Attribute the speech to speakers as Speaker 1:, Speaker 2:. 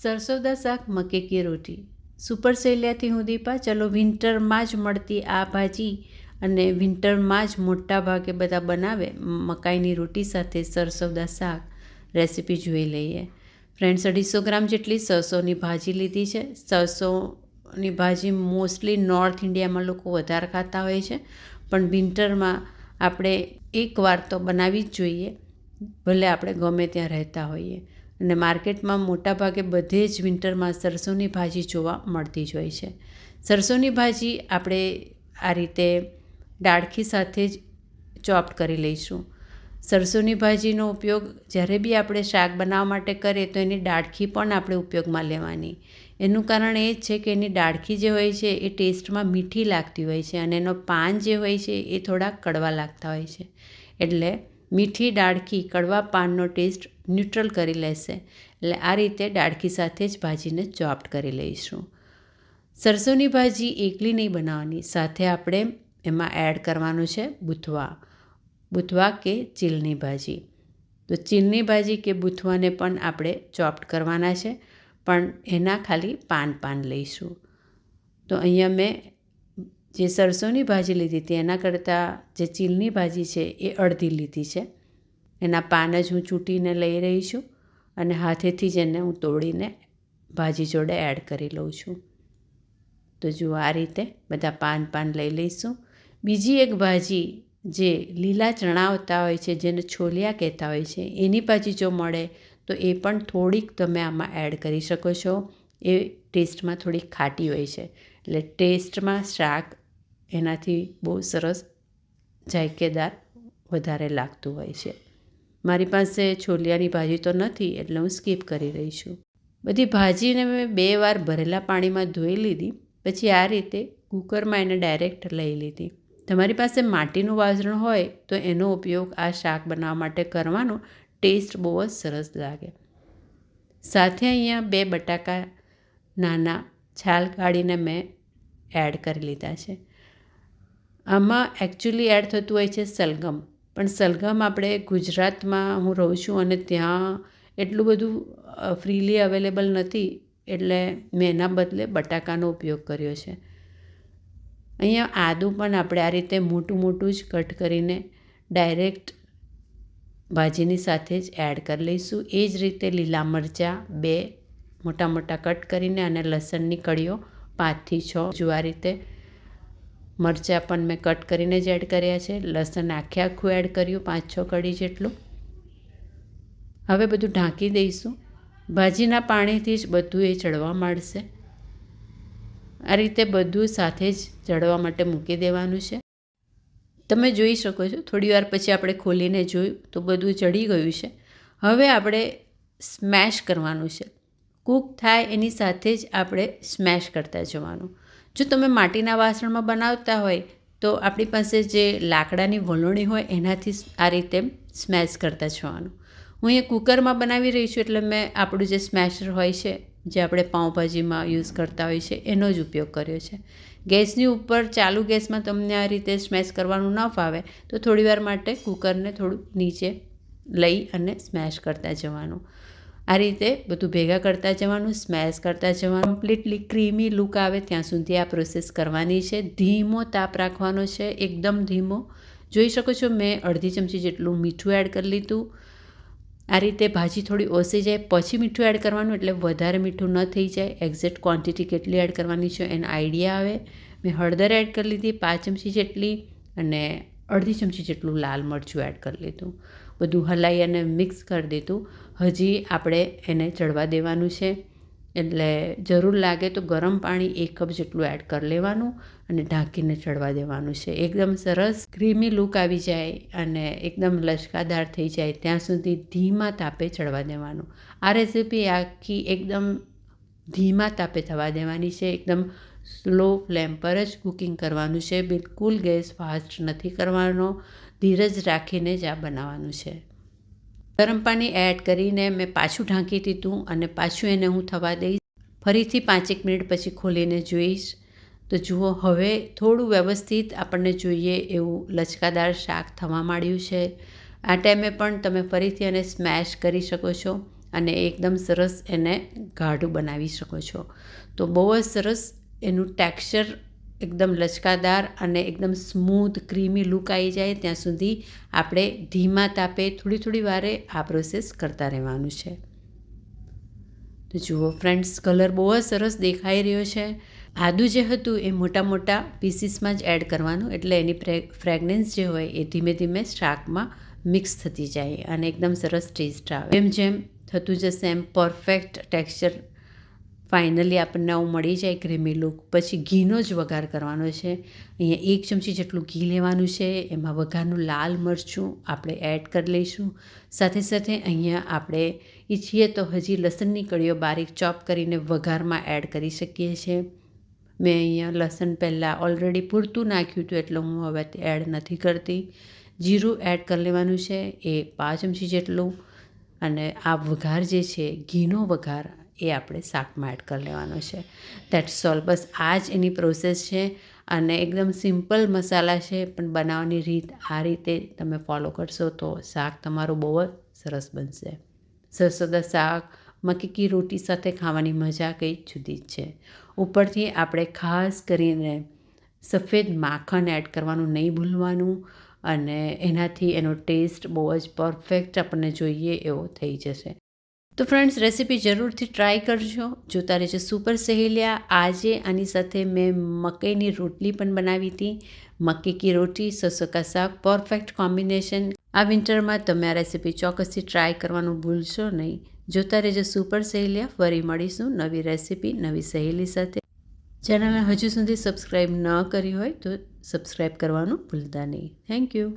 Speaker 1: સરસોદા શાક મકે કી રોટી સુપર સેલિયાથી હુંદીપા ચલો વિન્ટરમાં જ મળતી આ ભાજી અને વિન્ટરમાં જ મોટા ભાગે બધા બનાવે મકાઈની રોટી સાથે સરસોદા શાક રેસીપી જોઈ લઈએ. ફ્રેન્ડ્સ 250 ગ્રામ જેટલી સરસોની ભાજી લીધી છે. સરસોની ભાજી મોસ્ટલી નોર્થ ઇન્ડિયામાં લોકો વધારે ખાતા હોય છે, પણ વિન્ટરમાં આપણે એકવાર તો બનાવી જ જોઈએ, ભલે આપણે ગમે ત્યાં રહેતા હોઈએ. અને માર્કેટમાં મોટાભાગે બધે જ વિન્ટરમાં સરસોની ભાજી જોવા મળતી જ હોય છે. સરસોની ભાજી આપણે આ રીતે ડાળખી સાથે જ ચોપ્ડ કરી લઈશું. સરસોની ભાજીનો ઉપયોગ જ્યારે બી આપણે શાક બનાવવા માટે કરીએ તો એની ડાળખી પણ આપણે ઉપયોગમાં લેવાની. એનું કારણ એ જ છે કે એની ડાળખી જે હોય છે એ ટેસ્ટમાં મીઠી લાગતી હોય છે અને એનો પાન જે હોય છે એ થોડા કડવા લાગતા હોય છે. એટલે મીઠી ડાળખી કડવા પાનનો ટેસ્ટ ન્યુટ્રલ કરી લેશે. એટલે આ રીતે ડાળખી સાથે જ ભાજીને ચોપ્ડ કરી લઈશું. સરસોની ભાજી એકલી નહીં બનાવવાની, સાથે આપણે એમાં એડ કરવાનું છે બુથવા કે ચીલની ભાજી. તો ચીલની ભાજી કે બુથવાને પણ આપણે ચોપ્ડ કરવાના છે, પણ એના ખાલી પાન લઈશું. તો અહીંયા મેં જે સરસોની ભાજી લીધી હતી એના કરતાં જે ચીલની ભાજી છે એ અડધી લીધી છે. એના પાન જ હું ચૂંટીને લઈ રહી છું અને હાથેથી જ એને હું તોડીને ભાજી જોડે એડ કરી લઉં છું. તો જુઓ આ રીતે બધા પાન લઈ લઈશું. બીજી એક ભાજી જે લીલા ચણા આવતા હોય છે, જેને છોલિયા કહેતા હોય છે, એની ભાજી જો મળે તો એ પણ થોડીક તમે આમાં એડ કરી શકો છો. એ ટેસ્ટમાં થોડીક ખાટી હોય છે, એટલે ટેસ્ટમાં શાક એનાથી બહુ સરસ જાયકેદાર વધારે લાગતું હોય છે. મારી પાસે છોલિયાની ભાજી તો નથી એટલે હું સ્કીપ કરી રહી છું. બધી ભાજીને મેં 2 વાર ભરેલા પાણીમાં ધોઈ લીધી, પછી આ રીતે કૂકરમાં એને ડાયરેક્ટ લઈ લીધી. તમારી પાસે માટીનું વાસણ હોય તો એનો ઉપયોગ આ શાક બનાવવા માટે કરવાનો. ટેસ્ટ બહુ જ સરસ લાગે. સાથે અહીંયા 2 બટાકા નાના છાલ કાઢીને મેં એડ કરી લીધા છે. આમાં એકચ્યુઅલી એડ થતું હોય છે સલગમ, પણ સલગમ આપણે ગુજરાતમાં હું રહું છું અને ત્યાં એટલું બધું ફ્રીલી અવેલેબલ નથી, એટલે મેં એના બદલે બટાકાનો ઉપયોગ કર્યો છે. અહીંયા આદું પણ આપણે આ રીતે મોટું જ કટ કરીને ડાયરેક્ટ ભાજીની સાથે જ એડ કરી લઈશું. એ જ રીતે લીલા મરચાં 2 મોટા કટ કરીને અને લસણની કળીઓ 5 થી 6 જો આ રીતે મરચાં પણ મેં કટ કરીને જ એડ કર્યા છે. લસણ આખું એડ કર્યું 5-6 કળી જેટલું. હવે બધું ઢાંકી દઈશું. ભાજીના પાણીથી જ બધું એ ચડવા માંડશે. આ રીતે બધું સાથે જ ચડવા માટે મૂકી દેવાનું છે. તમે જોઈ શકો છો થોડી વાર પછી આપણે ખોલીને જોયું તો બધું ચડી ગયું છે. હવે આપણે સ્મેશ કરવાનું છે. કૂક થાય એની સાથે જ આપણે સ્મેશ કરતા જવાનું. જો તમે માટીના વાસણમાં બનાવતા હોય તો આપણી પાસે જે લાકડાની વલોણી હોય એનાથી આ રીતે સ્મેશ કરતા જવાનું. હું અહીંયા કૂકરમાં બનાવી રહી છું એટલે મેં આપણું જે સ્મેશર હોય છે, જે આપણે પાઉંભાજીમાં યુઝ કરતા હોય છે, એનો જ ઉપયોગ કર્યો છે. ગેસની ઉપર ચાલુ ગેસમાં તમને આ રીતે સ્મેશ કરવાનું ન ફાવે તો થોડીવાર માટે કૂકરને થોડું નીચે લઈ અને સ્મેશ કરતા જવાનું. આ રીતે બધું ભેગા કરતા જવાનું, સ્મેશ કરતા જવાનું. કમ્પ્લીટલી ક્રીમી લુક આવે ત્યાં સુધી આ પ્રોસેસ કરવાની છે. ધીમો તાપ રાખવાનો છે, એકદમ ધીમો. જોઈ શકો છો મેં અડધી ચમચી જેટલું મીઠું એડ કરી લીધું. આ રીતે ભાજી થોડી ઓસી જાય પછી મીઠું એડ કરવાનું, એટલે વધારે મીઠું ન થઈ જાય. એક્ઝેક્ટ ક્વોન્ટિટી કેટલી એડ કરવાની છે એનો આઈડિયા આવે. મેં હળદર એડ કરી લીધી 5 ચમચી જેટલી અને અડધી ચમચી જેટલું લાલ મરચું એડ કરી લીધું. બધું હલાવી અને મિક્સ કરી દીધું. હજી આપણે એને ચડવા દેવાનું છે, એટલે જરૂર લાગે તો ગરમ પાણી 1 કપ જેટલું એડ કરી લેવાનું અને ઢાંકીને ચડવા દેવાનું છે. એકદમ સરસ ક્રીમી લુક આવી જાય અને એકદમ લચકાદાર થઈ જાય ત્યાં સુધી ધીમા તાપે ચડવા દેવાનું. આ રેસીપી આખી એકદમ ધીમા તાપે થવા દેવાની છે. એકદમ સ્લો ફ્લેમ પર જ કુકિંગ કરવાનું છે. બિલકુલ ગેસ ફાસ્ટ નથી કરવાનો, ધીરજ રાખીને જ આ બનાવવાનું છે. ગરમ પાણી એડ કરીને મેં પાછું ઢાંકી દીધું અને પાછું એને હું થવા દઈશ. ફરીથી 5-1 મિનિટ પછી ખોલીને જોઈશ તો જુઓ હવે થોડું વ્યવસ્થિત આપણને જોઈએ એવું લચકાદાર શાક થવા માંડ્યું છે. આ ટાઈમે પણ તમે ફરીથી એને સ્મેશ કરી શકો છો. અને એકદમ સરસ એને ગાઢું બનાવી શકો છો. તો બહુ જ સરસ એનું ટેક્સચર એકદમ લચકાદાર અને એકદમ સ્મૂથ ક્રીમી લુક આવી જાય ત્યાં સુધી આપણે ધીમા તાપે થોડી વારે આ પ્રોસેસ કરતા રહેવાનું છે. તો જુઓ ફ્રેન્ડ્સ, કલર બહુ જ સરસ દેખાઈ રહ્યો છે. આદું જે હતું એ મોટા પીસીસમાં જ એડ કરવાનું, એટલે એની ફ્રેગનેન્સ જે હોય એ ધીમે ધીમે શાકમાં મિક્સ થતી જાય અને એકદમ સરસ ટેસ્ટ આવે. જેમ થતું જશે એમ પરફેક્ટ ટેક્સચર ફાઇનલી આપણને આવું મળી જાય ક્રીમી લુક. પછી ઘીનો જ વઘાર કરવાનો છે. અહીંયા 1 ચમચી જેટલું ઘી લેવાનું છે. એમાં વઘારનું લાલ મરચું આપણે એડ કરી લઈશું. સાથે અહીંયા આપણે ઈચ્છીએ તો હજી લસણની કળીઓ બારીક ચોપ કરીને વઘારમાં એડ કરી શકીએ છીએ. મેં અહીંયા લસણ પહેલાં ઓલરેડી પૂરતું નાખ્યું હતું એટલે હું હવે એડ નથી કરતી. જીરું એડ કરી લેવાનું છે, એ 5 ચમચી જેટલું. અને આ વઘાર જે છે, ઘીનો વઘાર, એ આપણે શાકમાં એડ કરી લેવાનો છે. That's all. બસ આ જ એની પ્રોસેસ છે અને એકદમ સિમ્પલ મસાલા છે, પણ બનાવવાની રીત આ રીતે તમે ફોલો કરશો તો શાક તમારું બહુ જ સરસ બનશે. સરસોદા શાક મક્કી કી રોટી સાથે ખાવાની મજા કંઈ જુદી જ છે. ઉપરથી આપણે ખાસ કરીને સફેદ માખણ એડ કરવાનું નહીં ભૂલવાનું, અને એનાથી એનો ટેસ્ટ બહુ જ પરફેક્ટ આપણને જોઈએ એવો થઈ જશે. તો ફ્રેન્ડ્સ, રેસીપી જરૂરથી ટ્રાય કરજો. જોતા રહેજો સુપર સહેલિયા. આજે આની સાથે મેં મકઈની રોટલી પણ બનાવી હતી. મક્કી કી રોટી, સરસો કા શાક, પરફેક્ટ કોમ્બિનેશન. આ વિન્ટરમાં તમે આ રેસીપી ચોક્કસથી ટ્રાય કરવાનું ભૂલશો નહીં. જોતા રહેજો સુપર સહેલિયા. ફરી મળીશું નવી રેસીપી, નવી સહેલી સાથે. ચેનલને હજુ સુધી સબસ્ક્રાઈબ ન કરી હોય તો સબસ્ક્રાઈબ કરવાનું ભૂલતા નહીં. Thank you.